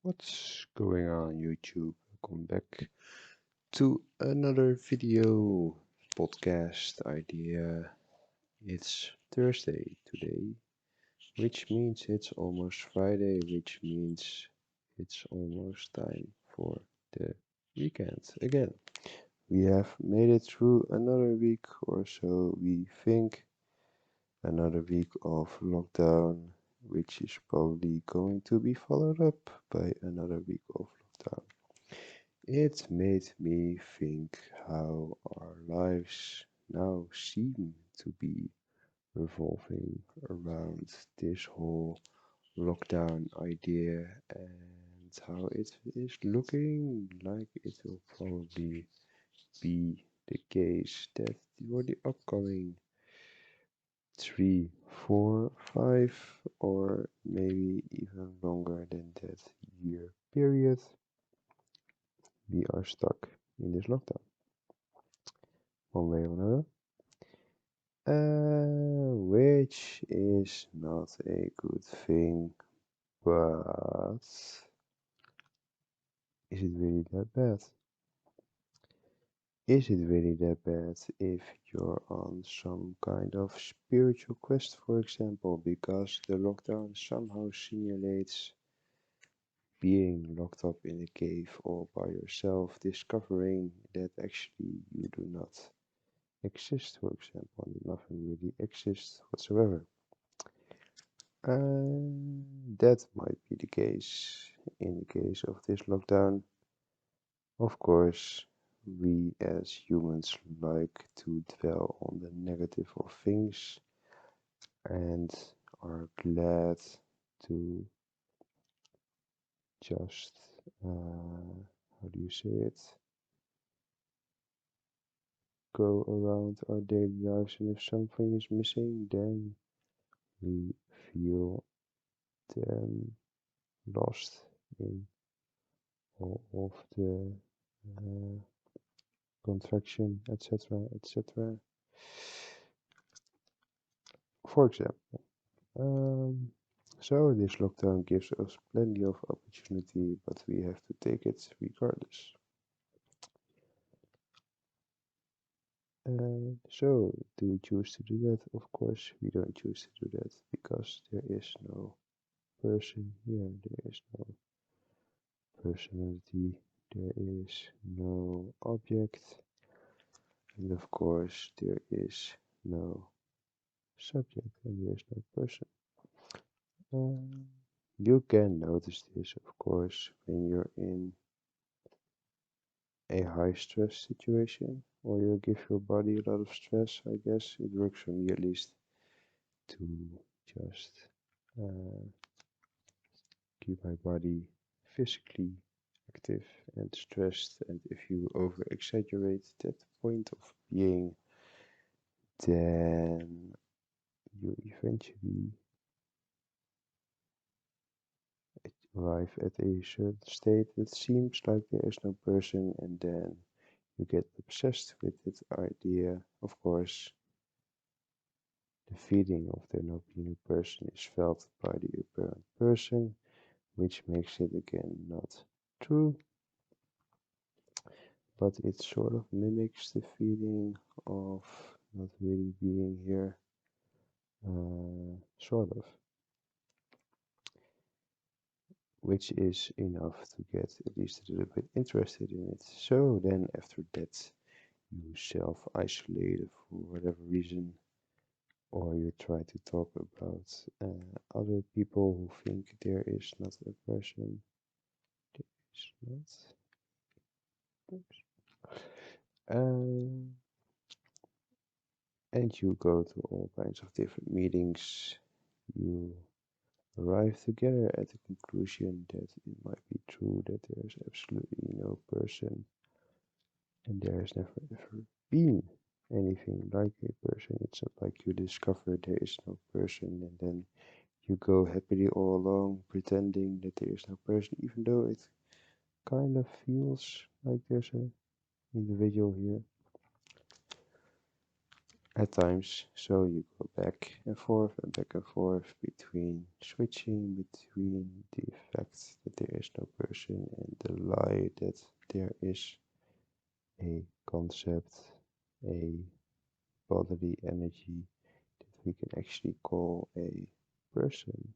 What's going on YouTube? Welcome back to another video podcast idea. It's Thursday today, which means it's almost Friday, which means it's almost time for the weekend again. We have made it through another week or so, we think. Another week of lockdown, which is probably going to be followed up by another week of lockdown. It made me think how our lives now seem to be revolving around this whole lockdown idea and how it is looking like it will probably be the case that for the upcoming 3, 4, 5, or maybe even longer than that year period, we are stuck in this lockdown, one way or another. Which is not a good thing, but is it really that bad? Is it really that bad if you're on some kind of spiritual quest, for example, because the lockdown somehow simulates being locked up in a cave all by yourself, discovering that actually you do not exist, for example, and nothing really exists whatsoever. That might be the case in the case of this lockdown. Of course, we as humans like to dwell on the negative of things and are glad to just, how do you say it? Go around our daily lives, and if something is missing, then we feel lost in all of the uh, contraction, etc., etc. For example, so this lockdown gives us plenty of opportunity, but we have to take it regardless. So, do we choose to do that? Of course, we don't choose to do that because there is no person here, there is no personality, there is no object, and of course, there is no subject and there is no person. You can notice this, of course, when you're in a high stress situation or you give your body a lot of stress. I guess it works for me at least to just uh, keep my body physically active and stressed, and if you over exaggerate that point of being, then you eventually arrive at a certain state that seems like there is no person, and then you get obsessed with that idea. Of course, the feeling of there not being a person is felt by the apparent person, which makes it again not true, but it sort of mimics the feeling of not really being here, sort of, which is enough to get at least a little bit interested in it. So then after that, you self-isolate for whatever reason, or you try to talk about other people who think there is not a person, there is not a person. And you go to all kinds of different meetings. You arrive together at the conclusion that it might be true that there is absolutely no person, and there has never ever been anything like a person. It's not like you discover there is no person and then you go happily all along pretending that there is no person, even though it kind of feels like there's an individual here at times. So you go back and forth between switching between the fact that there is no person, and the lie that there is a concept, a bodily energy that we can actually call a person,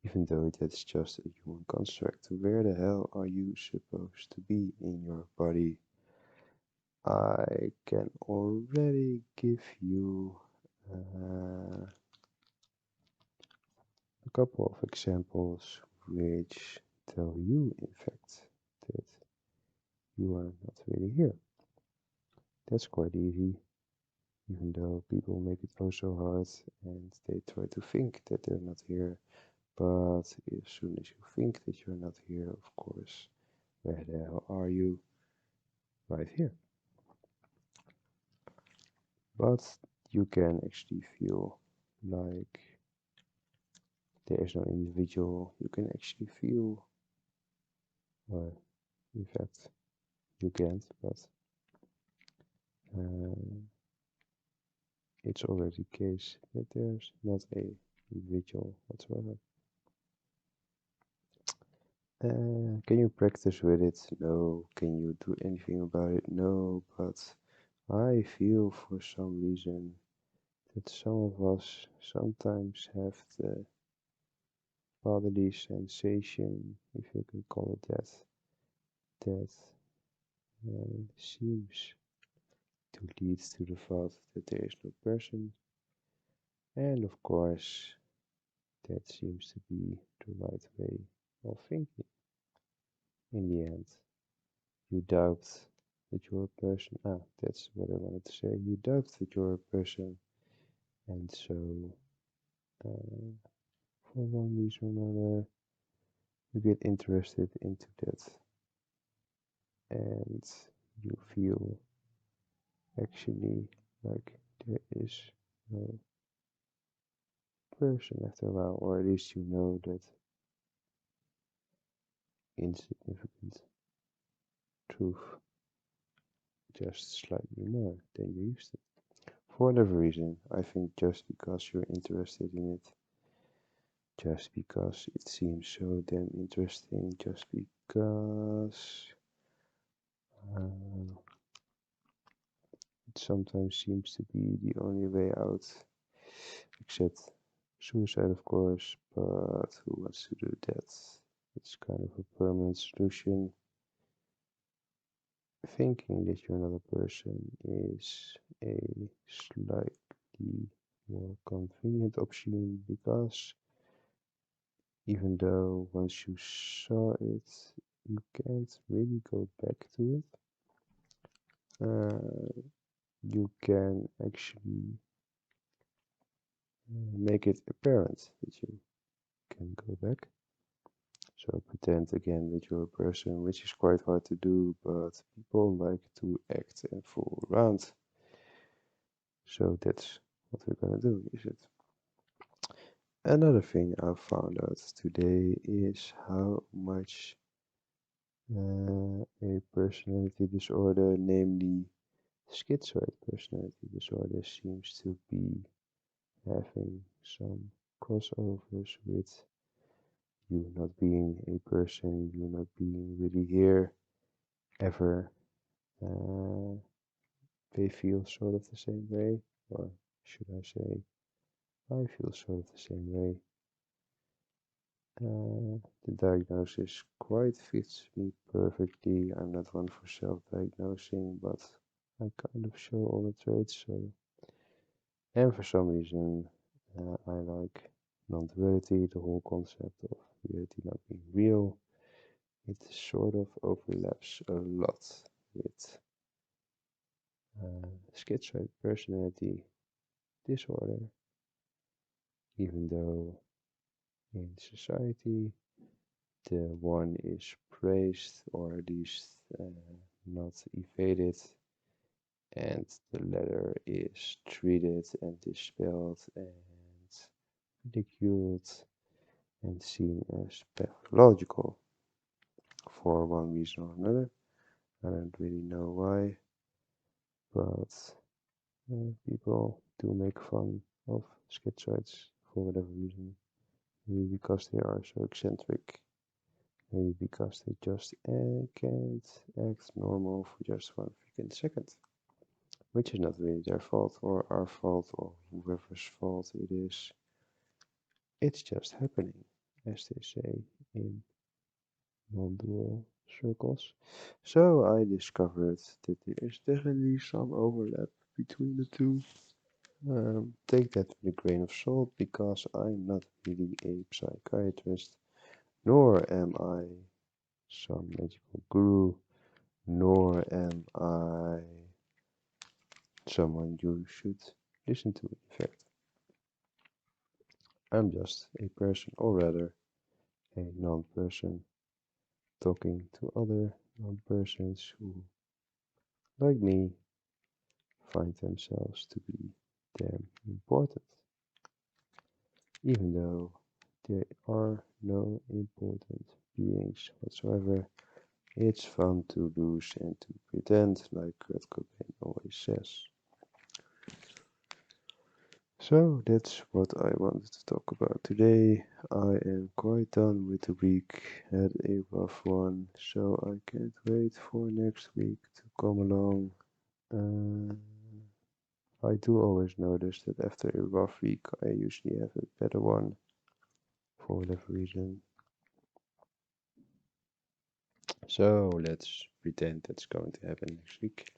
even though that's just a human construct. Where the hell are you supposed to be in your body? I can already give you uh, a couple of examples which tell you, in fact, that you are not really here. That's quite easy, even though people make it oh so hard and they try to think that they're not here. But as soon as you think that you're not here, of course, where the hell are you? Right here. But you can actually feel like there is no individual. You can actually feel, or in fact, you can't, but uh, it's already the case that there's not a individual whatsoever. Can you practice with it? No. Can you do anything about it? No. But I feel for some reason that some of us sometimes have the bodily sensation, if you can call it that, that seems to lead to the thought that there is no person. And of course, that seems to be the right way of thinking. In the end, you doubt that you're a person. That's what I wanted to say. You doubt that you're a person, and so uh, for one reason or another, you get interested into that, and you feel actually like there is no person after a while, or at least you know that insignificant truth just slightly more than you used to. For whatever reason, I think just because you're interested in it, just because it seems so damn interesting, just because uh, it sometimes seems to be the only way out, except suicide, of course, but who wants to do that? It's kind of a permanent solution. Thinking that you're not a person is a slightly more convenient option because even though once you saw it, you can't really go back to it. You can actually make it apparent that you can go back. So pretend again that you're a person, which is quite hard to do, but people like to act and fool around. So that's what we're gonna do, is it? Another thing I found out today is how much a personality disorder, namely schizoid personality disorder, seems to be having some crossovers with you not being a person, you not being really here ever. Uh, they feel sort of the same way, or should I say, I feel sort of the same way. The diagnosis quite fits me perfectly. I'm not one for self-diagnosing, but I kind of show all the traits. So, and for some reason, I like non-duality, the whole concept of reality not being real. It sort of overlaps a lot with schizoid personality disorder, even though in society the one is praised or at least not evaded, and the latter is treated and dispelled and ridiculed and seen as pathological for one reason or another. I don't really know why, but people do make fun of schizoids for whatever reason. maybe because they are so eccentric, maybe because they just can't act normal for just one freaking second, which is not really their fault or our fault or whoever's fault it is. It's just happening, as they say in non-dual circles. So I discovered that there is definitely some overlap between the two. Take that with a grain of salt because I'm not really a psychiatrist, nor am I some magical guru, nor am I someone you should listen to. In fact, I'm just a person, or rather, a non person talking to other non persons who, like me, find themselves to be damn important, even though there are no important beings whatsoever. It's fun to lose and to pretend, like Kurt Cobain always says. So that's what I wanted to talk about today. I am quite done with the week, had a rough one, so I can't wait for next week to come along. Uh, I do always notice that after a rough week, I usually have a better one for whatever reason. So let's pretend that's going to happen next week.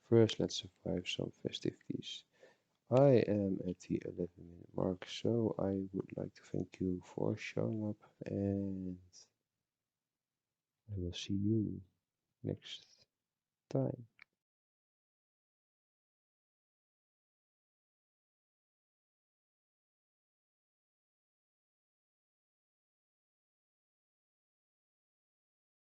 First, let's survive some festivities. I am at the 11-minute mark, so I would like to thank you for showing up, and I will see you next time.